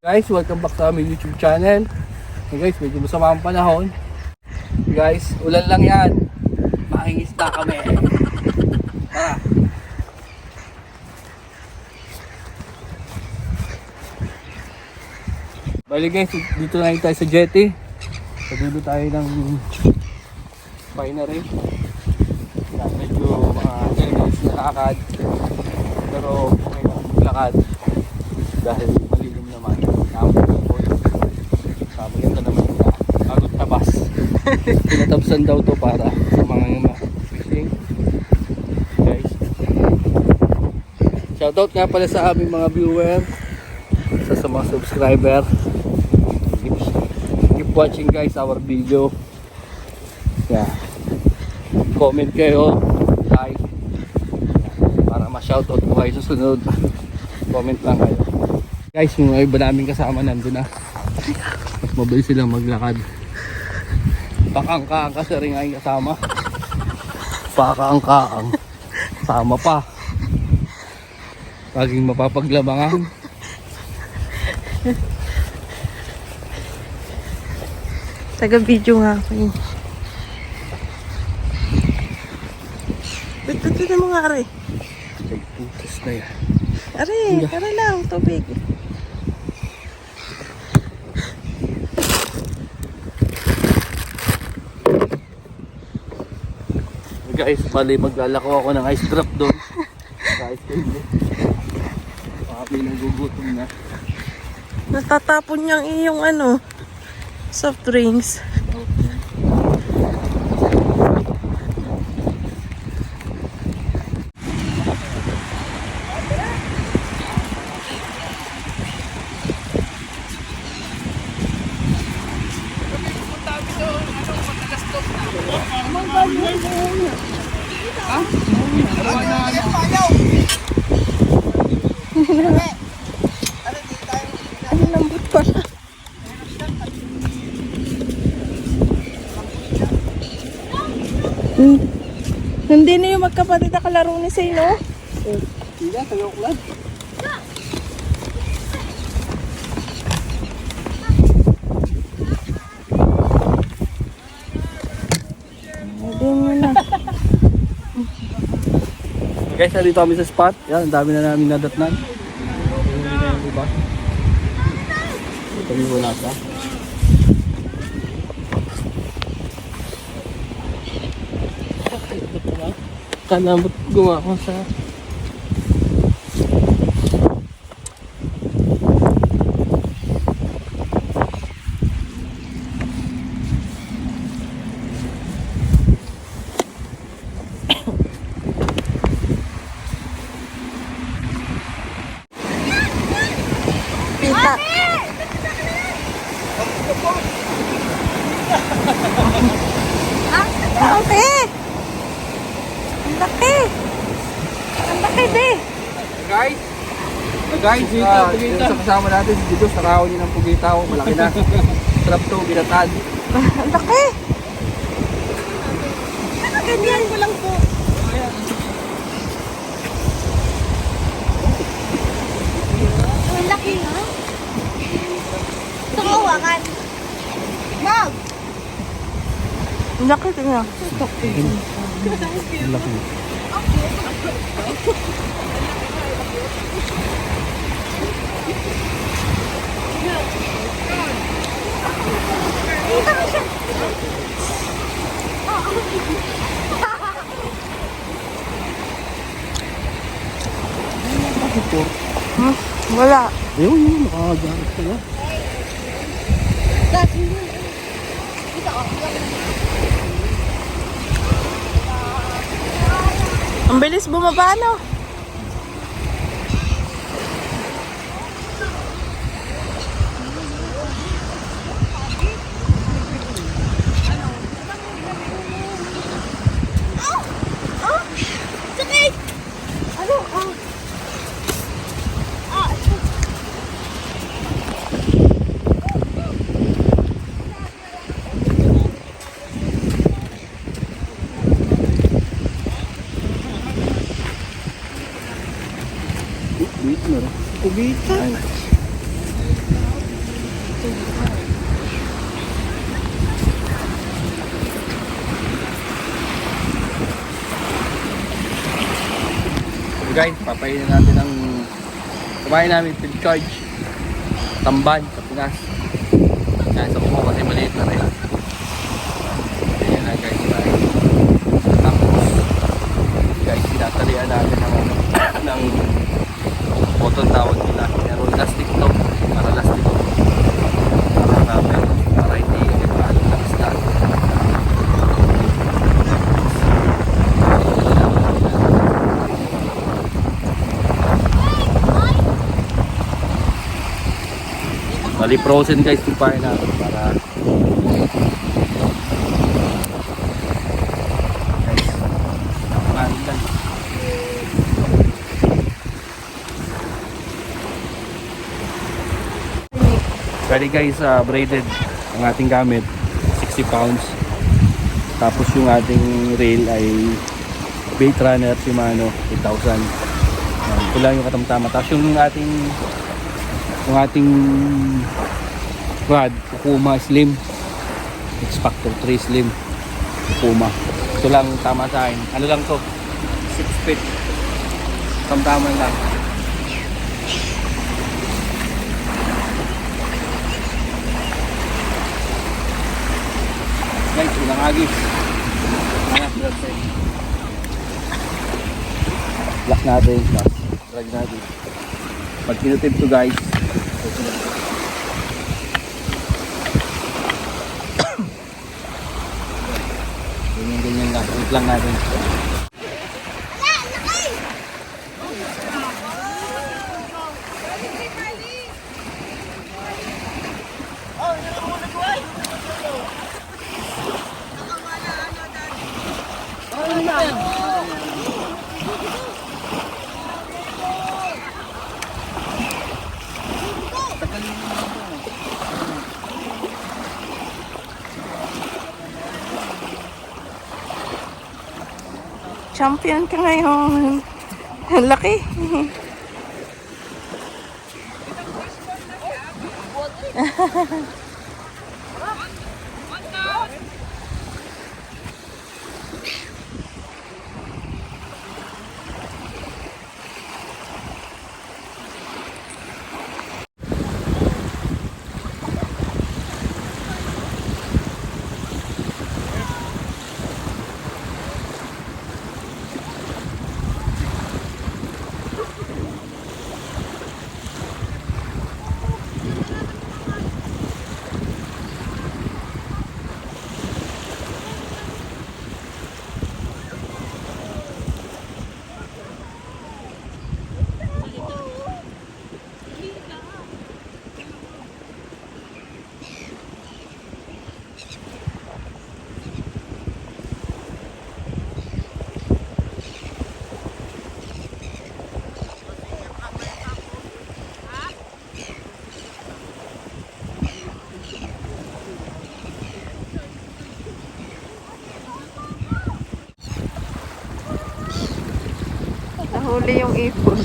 Guys, welcome back sa aming YouTube channel. Hey guys, medyo masama ang panahon. Guys, ulan lang yan. Makingisda kami. Tara. Bali guys, dito na tayo sa jetty. Padulo tayo ng finery. Medyo mga 10 minutes na lakad. Pero okay na maglakad. Dahil malilim naman. Maganda naman na agot tabas. Pinatabsan daw to para sa mga fishing. Guys, shoutout nga pala sa aming mga viewer, sa mga subscriber. Keep watching guys our video. Yeah. Comment kayo, like, para ma-shoutout ko kayo sa sunod. Comment lang kayo. Guys, yung iba namin kasama nandun na. Mabilis silang maglakad. Pakangkaang kasi rin ay kasama. Pakangkaang. Sama pa. Laging mapapaglabangan. Taga-video nga ako yun. Bit-bit na mga ari. Putas na yan. Ari lang, tubig. Guys, bali maglalako ako ng ice drop doon. Sa ice cream. Kami nagugutom na. Natatapon niyang iyong soft drinks. Ang lambot pala. Hindi na yung magkapatid na kalaro ni Say, no? Hindi, tagaw ko lang. Hindi mo na. Guys, nandito kami sa spot. Yan, ang dami na namin nadatnan. Diba? Ito yung wala ka. Kanamot gumawa sa Pita. Ang laki! Ang laki! Ang laki, de! guys, yung sa kasama natin si Didos, nakahawan niya ng pugitaw, malaki na. Sarap to, binatan. Ang laki! Ganyan ko lang po. Ang laki nga. Ito ko hawakan. Mom! Ang laki, tingnan. Ang laki. Dito na siya. Wala. Ayun, nakakagamit ka na. Dati yun. Dito ako. Ang bilis bumaba, no? Sakit! Ano? Dito na rin. Kubita. Ay. So guys, papainin natin ang kumain namin field charge Tamban sa Pinas. Yan, sa Kumo kasi maliit na rin. Ayan na guys, tapos guys, tinatalian natin ng button tawag nila. Pero elastic to, para elastic to. Para namin, para hindi paano ng isda. Bali frozen guys yung pain natin para guys, maraming lang. Bali guys, braided ang ating gamit 60 pounds. Tapos yung ating rail ay bait runner Shimano 8,000. Ito lang yung katamtama. Tapos yung ating rod Puma Slim X Factor 3 Slim Puma. Ito lang tama sa akin. Ano lang to, 6 feet tamtama lang. Guys, ulang agis lock natin, drag natin. Pag kinutip to guys, ganyan lang, wait lang natin. Champion ka ngayon. Ang laki. Nahuli yung ipon.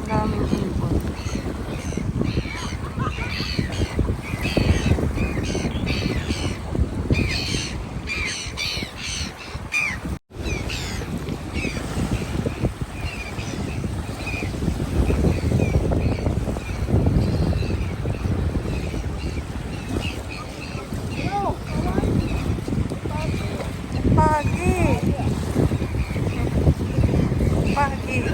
Daming ipon. Pagi. Pagi. Pagi.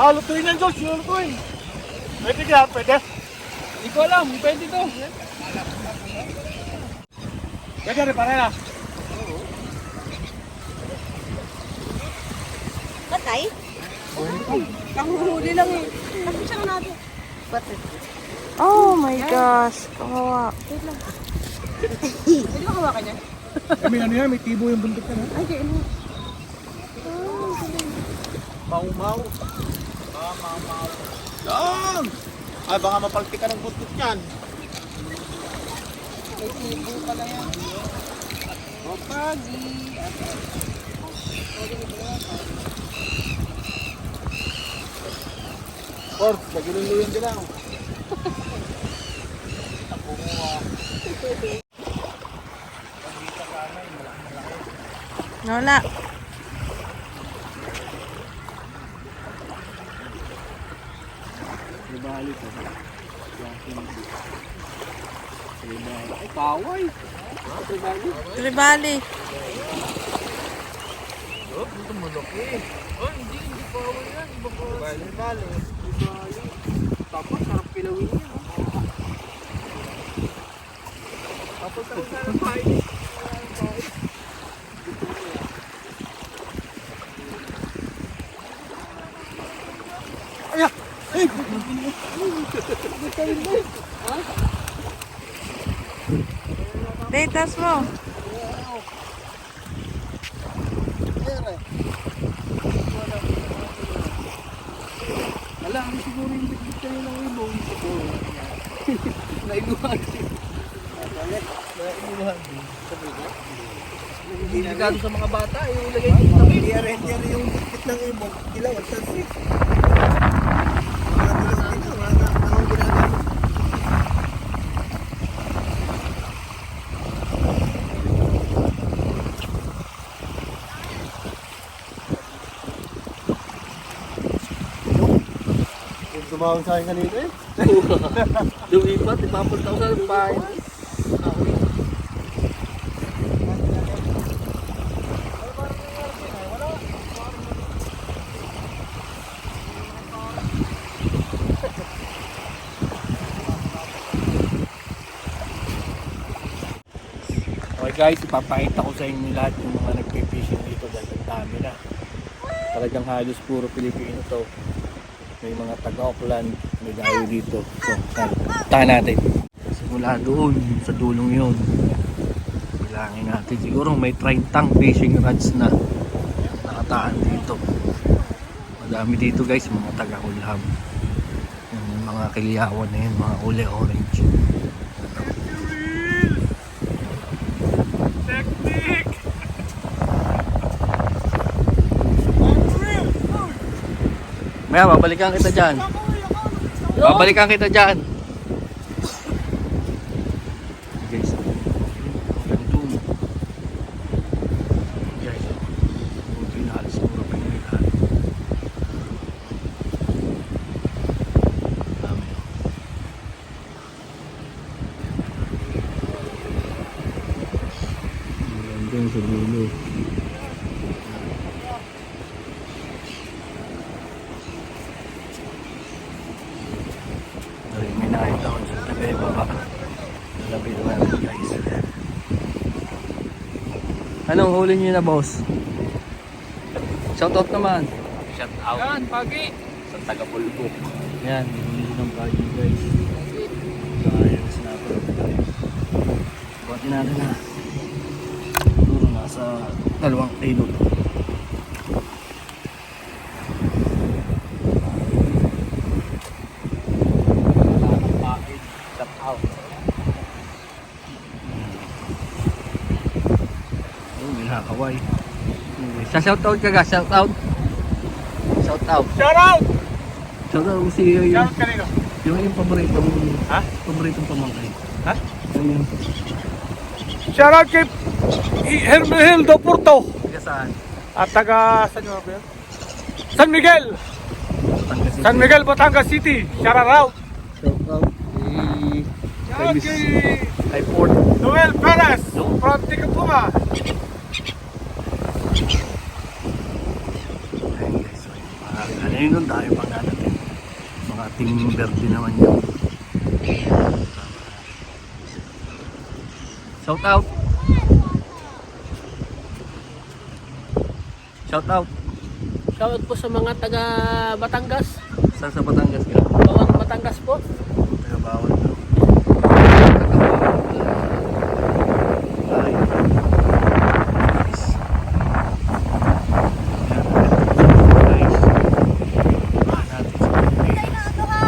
Lutuin yan, George. Lutuin. Pwede ka, pwede. Hindi ko alam, pwede to. Pwede rin, pare na. Patay? Ang huli lang eh. Tapos siya natin. Oh my gosh. Kawawa. Pwede ba hawakan yan? May ano yan, may tibo yung buntot yan. Ay, di ano. Mau-mau. Mau-mau. Yan! Ay, baka mapalti ka ng buntot yan. May tibo pala yan. Opagi. Or, nagiluluyan din lang. Lola. Ay, kaway. Tribali. Tapos, sarap pilawin niya. Tapos, sarap kain. Datas mo. Wala, ano siguro yung bigit kayo ng ibong. Nailuhan siya. Nailuhan din. Delikado sa mga bata, yung ilagay dito sa tabi. Hindi yung bigit ng ibong. Ilaw, at sansik. Tumawag sa akin kanina eh. Lumipat, ipapunta ko sa bahay. Okay guys, ipapakita ko sa inyo lahat yung mga nagpe-fishing dito dahil ang dami na. Talagang halos puro Pilipino to. May mga taga-Auckland, may dayo dito. So, tahan natin. Simula doon, sa dulong yun. Bilangin natin. Siguro may 30 fishing rods na nakataan dito. Madami dito guys, mga taga-Kulham. Yung mga kilyawan na yun, mga ule orange. Maya, babalikan kita dyan. Babalikan kita dyan. Guys, ganito. Guys, buti na halos mura pa yung ilan. Dami. Hanggang sa dulo. May nakita ko sa tabi baba. Labi naman guys. Anong huli niyo na boss? Shoutout naman. Shoutout. Yan, pagi. Sa taga-Pulbok. Yan, huli ng pagi guys. So ayun, snapper tayo. Buhatin natin na. Siguro nasa 2 kilo. Kaway. Sa shoutout ka ga, shoutout. Shoutout. Shout out! Shoutout ko si yung Shout out kanino? yung paboritong Ha? paboritong pamangkin. Ha? Yung Shout out kay Hermeldo Porto. taga saan? At taga, saan yung mga San Miguel! Batangas City. San Miguel, Batangas City. Shout out! Shoutout Shout out kay Port. Noel Perez from Ticapuma. Ayun guys, so, ano yun nun tayo pang natin. Mga ting verde naman yun. Shoutout. Shoutout. Shoutout po sa mga taga Batangas. Saan sa Batangas ka? Bawang Batangas po. Taga bawal daw. Ay. Nice. Nice. Natin sa Pilipinas. Ay, nato ka!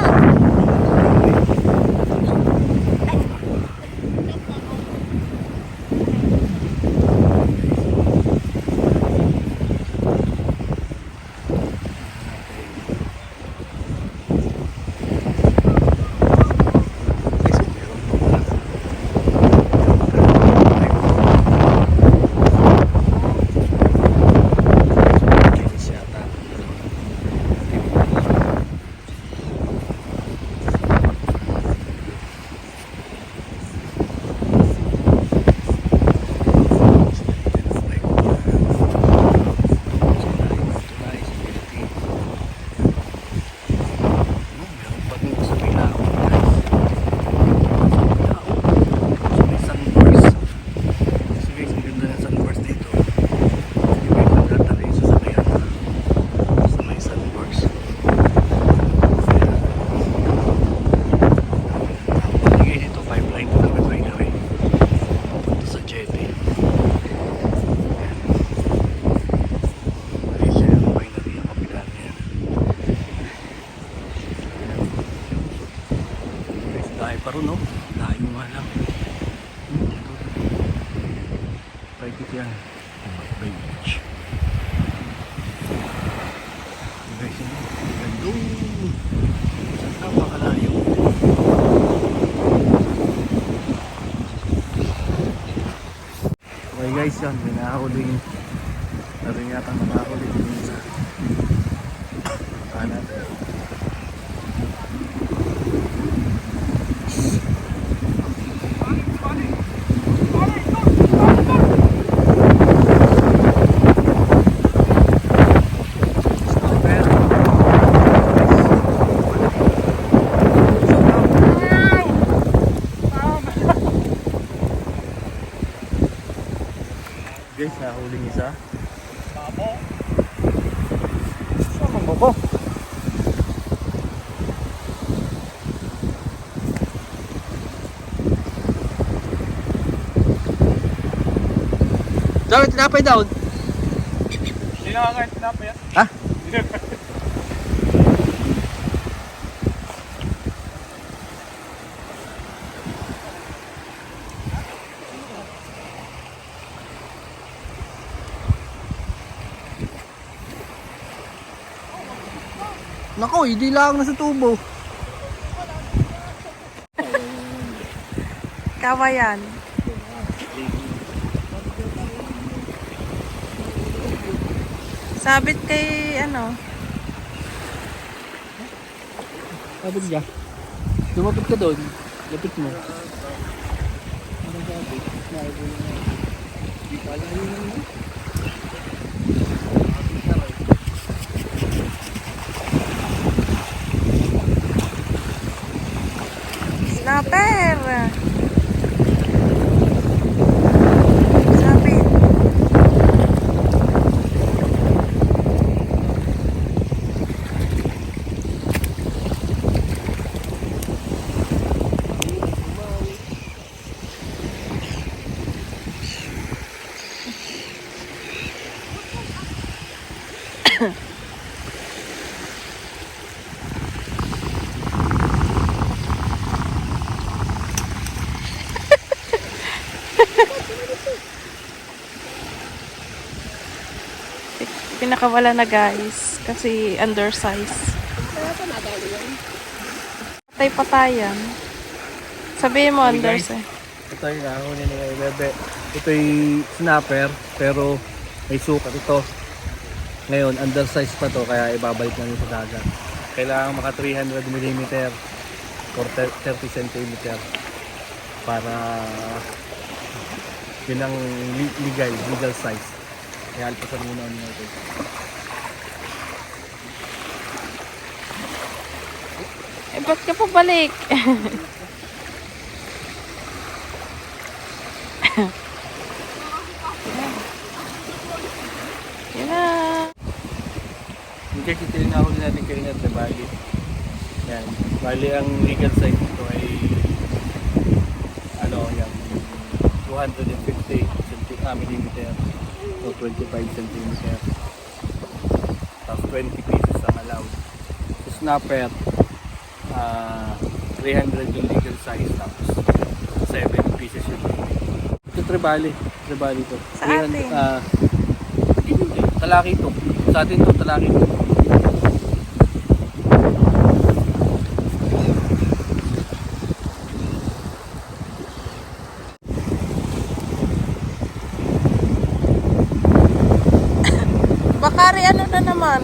Dahil pa rin, no? Dahil mo nga lang. Private yan. Bay Beach. Guys, yun. Gando. Saan ka makalayo? Okay guys, yan. May nakahuling. Narin yata nakahuling din sa kanan. Guys, nahuling isa. Babo. Sama mo ko. Dawid, tinapay daw. Hindi na kahit tinapay yan. Ha? Nako, hindi lang nasa tubo. Kawayan. Sabit kay ano? Sabit niya. Lumapit ka doon. Lapit mo. Snapper! Sabit. Pinakawala na guys kasi undersize. Patay-patayan. Sabihin mo Hey, guys. undersize. Ito yung nahuli ni Bebe. Ito yung snapper pero may sukat ito. Ngayon, undersize pa to kaya ibabalik namin sa dagat. Kailangan maka 300 mm or 30 cm para yun ang legal size. Kaya alpasan muna ang natin. Eh, ba't ka pabalik? Yan na. Yung guys, ito yung nahuli natin kayo na bali. Yan. Bali ang legal size nito ay yung 250 millimeter o 25 centimeter. Tapos 20 pieces ang allowed. Sa snapper, 300 yung legal size, tapos 7 pieces yung ito tribali to. Sa atin? Hindi, talaki to. Sa atin to, talaki to. Bakari, ano na naman?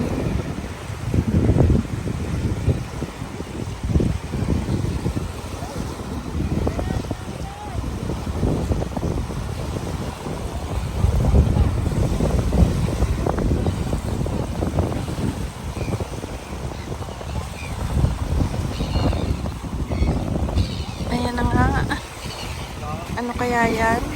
Ayan na nga. Ano kaya yan?